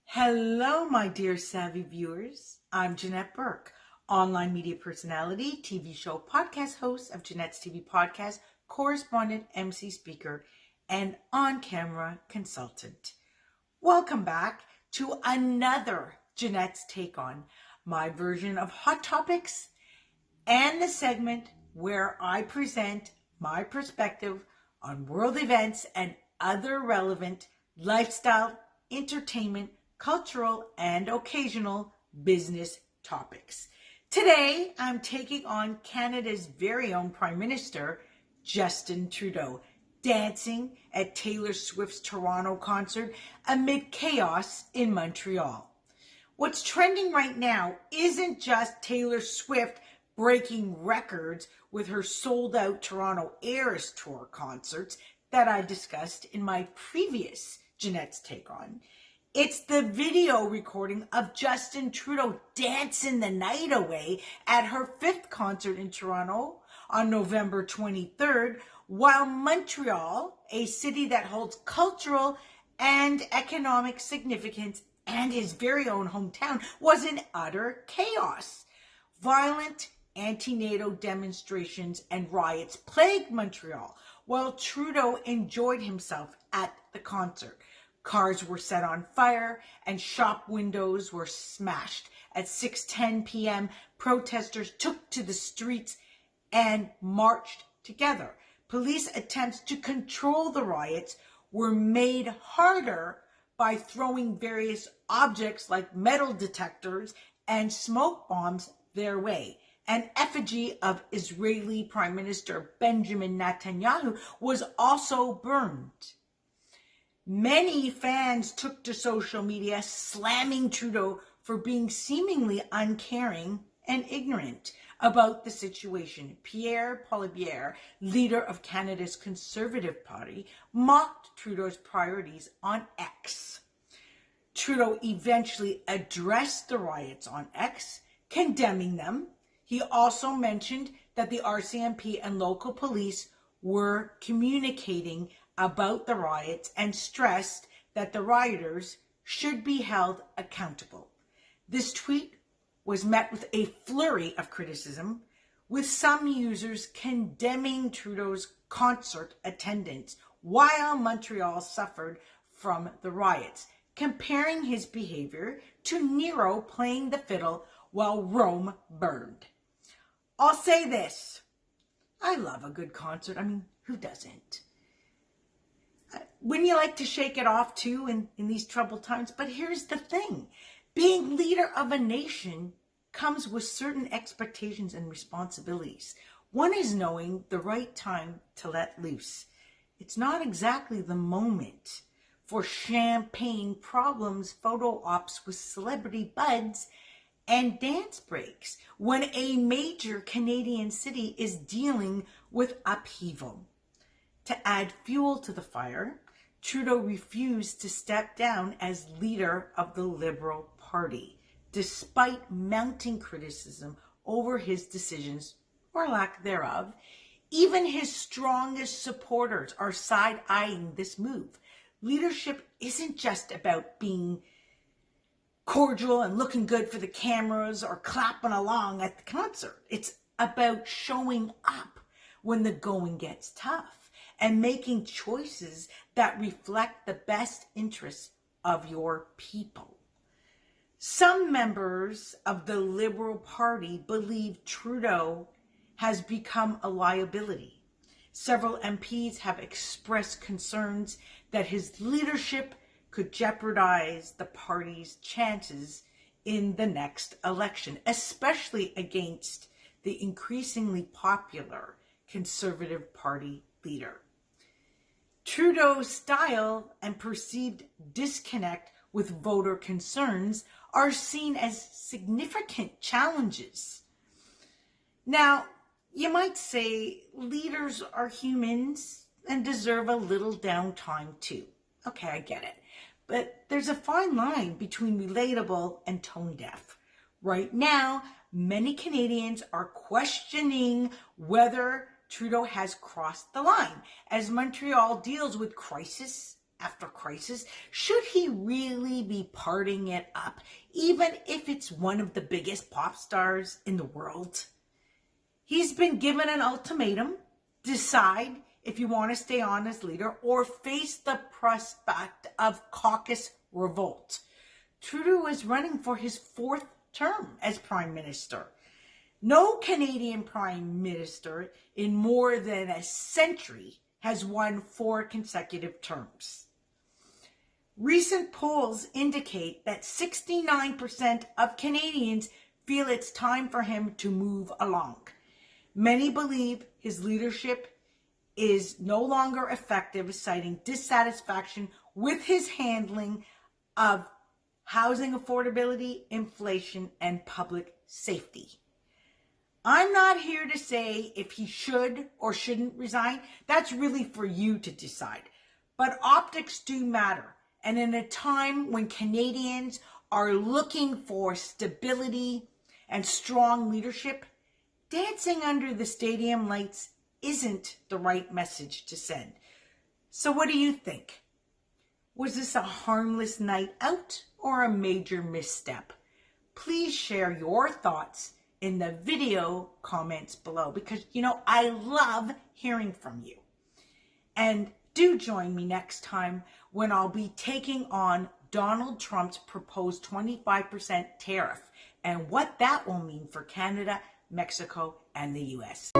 Hello, my dear savvy viewers. I'm Janette Burke, online media personality, TV show podcast host of Janette's TV podcast, correspondent, MC speaker, and on-camera consultant. Welcome back to another Janette's Take On, my version of Hot Topics, and the segment where I present my perspective on world events and other relevant lifestyle, entertainment, cultural, and occasional business topics. Today, I'm taking on Canada's very own Prime Minister, Justin Trudeau, dancing at Taylor Swift's Toronto concert amid chaos in Montreal. What's trending right now isn't just Taylor Swift breaking records with her sold-out Toronto Eras Tour concerts that I discussed in my previous Janette's Take On. It's the video recording of Justin Trudeau dancing the night away at her 5th concert in Toronto on November 23rd, while Montreal, a city that holds cultural and economic significance and his very own hometown, was in utter chaos. Violent anti-NATO demonstrations and riots plagued Montreal while Trudeau enjoyed himself at the concert. Cars were set on fire and shop windows were smashed. At 6:10 p.m., protesters took to the streets and marched together. Police attempts to control the riots were made harder by throwing various objects like metal detectors and smoke bombs their way. An effigy of Israeli Prime Minister Benjamin Netanyahu was also burned. Many fans took to social media slamming Trudeau for being seemingly uncaring and ignorant about the situation. Pierre Poilievre, leader of Canada's Conservative Party, mocked Trudeau's priorities on X. Trudeau eventually addressed the riots on X, condemning them. He also mentioned that the RCMP and local police were communicating about the riots and stressed that the rioters should be held accountable. This tweet was met with a flurry of criticism, with some users condemning Trudeau's concert attendance while Montreal suffered from the riots, comparing his behavior to Nero playing the fiddle while Rome burned. I'll say this, I love a good concert. I mean, who doesn't? Wouldn't you like to shake it off too in these troubled times? But here's the thing. Being leader of a nation comes with certain expectations and responsibilities. One is knowing the right time to let loose. It's not exactly the moment for champagne problems, photo ops with celebrity buds, and dance breaks when a major Canadian city is dealing with upheaval. To add fuel to the fire, Trudeau refused to step down as leader of the Liberal Party, despite mounting criticism over his decisions, or lack thereof. Even his strongest supporters are side-eyeing this move. Leadership isn't just about being cordial and looking good for the cameras or clapping along at the concert. It's about showing up when the going gets tough and making choices that reflect the best interests of your people. Some members of the Liberal Party believe Trudeau has become a liability. Several MPs have expressed concerns that his leadership could jeopardize the party's chances in the next election, especially against the increasingly popular Conservative Party leader. Trudeau's style and perceived disconnect with voter concerns are seen as significant challenges. Now, you might say leaders are humans and deserve a little downtime too. Okay, I get it. But there's a fine line between relatable and tone deaf. Right now, many Canadians are questioning whether Trudeau has crossed the line as Montreal deals with crisis after crisis? Should he really be partying it up, even if it's one of the biggest pop stars in the world? He's been given an ultimatum. Decide if you want to stay on as leader or face the prospect of caucus revolt. Trudeau is running for his 4th term as Prime Minister. No Canadian Prime Minister in more than a century has won 4 consecutive terms. Recent polls indicate that 69% of Canadians feel it's time for him to move along. Many believe his leadership is no longer effective, citing dissatisfaction with his handling of housing affordability, inflation, and public safety. I'm not here to say if he should or shouldn't resign. That's really for you to decide. But optics do matter. And in a time when Canadians are looking for stability and strong leadership, dancing under the stadium lights isn't the right message to send. So what do you think? Was this a harmless night out or a major misstep? Please share your thoughts in the video comments below, because I love hearing from you. And do join me next time when I'll be taking on Donald Trump's proposed 25% tariff and what that will mean for Canada, Mexico, and the US.